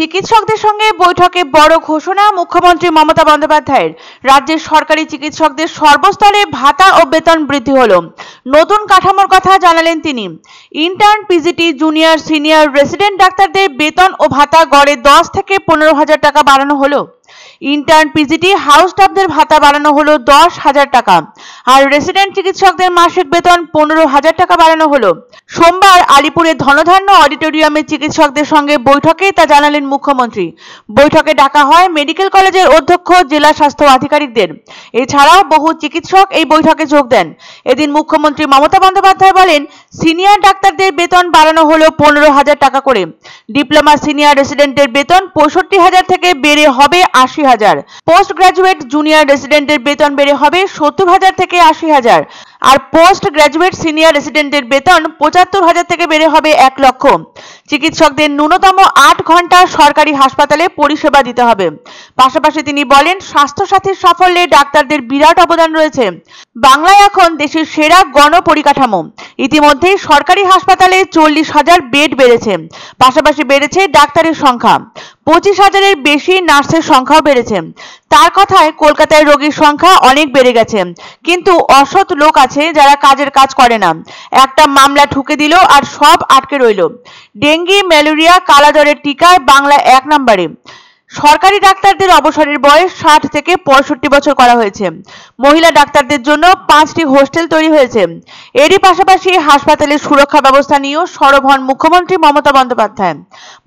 চিকিৎসকদের সঙ্গে বৈঠকে বড় ঘোষণা মুখ্যমন্ত্রী মমতা বন্দ্যোপাধ্যায়ের। রাজ্যের সরকারি চিকিৎসকদের সর্বস্তরে ভাতা ও বেতন বৃদ্ধি হলো। নতুন কাঠামোর কথা জানালেন তিনি। Intern, PGT, junior, senior, resident ডাক্তারদের বেতন ও ভাতা গড়ে 10 থেকে 15,000 টাকা বাড়ানো হলো। ইন্টার্ন, পিজিটি, হাউস স্টাফদের ভাতা বাড়ানো হলো 10,000 টাকা, আর রেসিডেন্ট চিকিৎসকদের মাসিক বেতন 15,000 টাকা বাড়ানো হলো। সোমবার আলিপুরের ধনধান্য অডিটোরিয়ামে চিকিৎসকদের সঙ্গে বৈঠকে তা জানালেন মুখ্যমন্ত্রী। বৈঠকে ডাকা হয় মেডিকেল কলেজের অধ্যক্ষ, জেলা স্বাস্থ্য আধিকারিকদের। এছাড়াও বহু চিকিৎসক এই বৈঠকে যোগ দেন। এদিন মুখ্যমন্ত্রী মমতা বন্দ্যোপাধ্যায় বলেন, সিনিয়র ডাক্তারদের বেতন বাড়ানো হলো 15,000 টাকা করে। ডিপ্লোমা সিনিয়র রেসিডেন্টের বেতন 65,000 থেকে বেড়ে হবে 80,000। পোস্ট গ্রাজুয়েট জুনিয়র রেসিডেন্টের বেতন বেড়ে হবে 70,000 থেকে 80,000। আর পোস্ট গ্রাজুয়েট সিনিয়র রেসিডেন্টের বেতন 75,000 থেকে বেড়ে হবে 1 লক্ষ। চিকিৎসকদের ন্যূনতম 8 ঘন্টা সরকারি হাসপাতালে পরিষেবা দিতে হবে। পাশাপাশি তিনি বলেন, স্বাস্থ্যসাথীর সাফল্যে ডাক্তারদের বিরাট অবদান রয়েছে। বাংলায় এখন দেশের সেরা গণপরিকাঠামো। ইতিমধ্যেই সরকারি হাসপাতালে 40,000 বেড বেড়েছে। পাশাপাশি বেড়েছে ডাক্তারের সংখ্যা। 25,000-এর বেশি নার্সের সংখ্যাও বেড়েছে। তার কথায়, কলকাতায় রোগীর সংখ্যা অনেক বেড়ে গেছে, কিন্তু অসৎ লোক আছে যারা কাজের কাজ করে না। একটা মামলা ঠুকে দিল আর সব আটকে রইল। ডেঙ্গি, ম্যালেরিয়া, কালাজ্বরের টিকায় বাংলা 1 নম্বরে। সরকারি ডাক্তারদের অবসরের বয়স 60 থেকে 65 বছর করা হয়েছে। মহিলা ডাক্তারদের জন্য 5টি হোস্টেল তৈরি হয়েছে। এরই পাশাপাশি হাসপাতালের সুরক্ষা ব্যবস্থা নিয়েও সরব হন মুখ্যমন্ত্রী মমতা বন্দ্যোপাধ্যায়।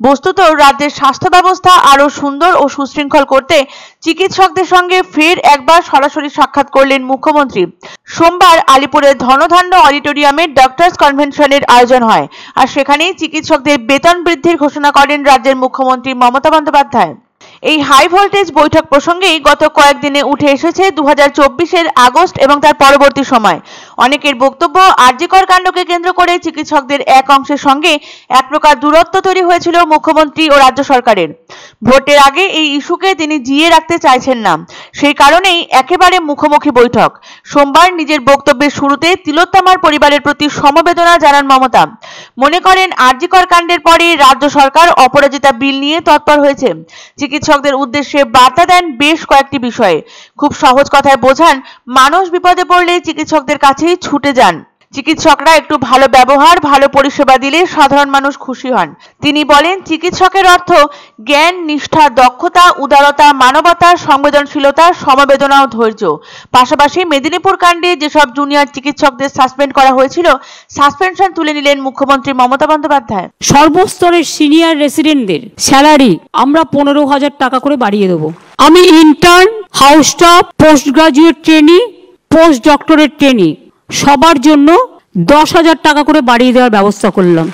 বস্তুত রাজ্যের স্বাস্থ্য ব্যবস্থা আরো সুন্দর ও সুশৃঙ্খল করতে চিকিৎসকদের সঙ্গে ফের একবার সরাসরি সাক্ষাৎ করলেন মুখ্যমন্ত্রী। সোমবার আলিপুরের ধনধান্য অডিটোরিয়ামে ডক্টরস কনভেনশনের আয়োজন হয়, আর সেখানেই চিকিৎসকদের বেতন বৃদ্ধির ঘোষণা করেন রাজ্যের মুখ্যমন্ত্রী মমতা বন্দ্যোপাধ্যায়। এই হাই ভোল্টেজ বৈঠক প্রসঙ্গেই গত কয়েকদিনে উঠে এসেছে 2024-এর আগস্ট এবং তার পরবর্তী সময়। অনেকের বক্তব্য, আরজিকর কাণ্ডকে কেন্দ্র করে চিকিৎসকদের এক অংশের সঙ্গে এক প্রকার দূরত্ব তৈরি হয়েছিল মুখ্যমন্ত্রী ও রাজ্য সরকারের। ভোটের আগে এই ইস্যুকে তিনি জিইয়ে রাখতে চাইছেন না, সেই কারণেই একেবারে মুখোমুখি বৈঠক। সোমবার নিজের বক্তব্যের শুরুতে তিলোত্তমার পরিবারের প্রতি সমবেদনা জানান মমতা। মনে করেন, আরজিকর কাণ্ডের পরে রাজ্য সরকার অপরাজিতা বিল নিয়ে তৎপর হয়েছে। চিকিৎসকদের উদ্দেশ্যে বার্তা দেন বেশ কয়েকটি বিষয়ে। খুব সহজ কথায় বোঝান, মানুষ বিপদে পড়লে চিকিৎসকদের কাছেই ছুটে যান। চিকিৎসকরা একটু ভালো ব্যবহার, ভালো পরিষেবা দিলে সাধারণ মানুষ খুশি হন। তিনি বলেন, চিকিৎসকের অর্থ জ্ঞান, নিষ্ঠা, দক্ষতা, উদারতা, মানবতা, সংবেদনশীলতা, সমবেদনা ও ধৈর্য। পাশাপাশি মেদিনীপুর কাণ্ডে যেসব জুনিয়র চিকিৎসকদের সাসপেন্ড করা হয়েছিল, সাসপেনশন তুলে নিলেন মুখ্যমন্ত্রী মমতা বন্দ্যোপাধ্যায়। সর্বস্তরের সিনিয়র রেসিডেন্টদের স্যালারি আমরা 15,000 টাকা করে বাড়িয়ে দেবো। আমি intern, house staff, post graduate trainee, post doctorate trainee সবার জন্য 10,000 টাকা করে বাড়িয়ে দেওয়ার ব্যবস্থা করলাম।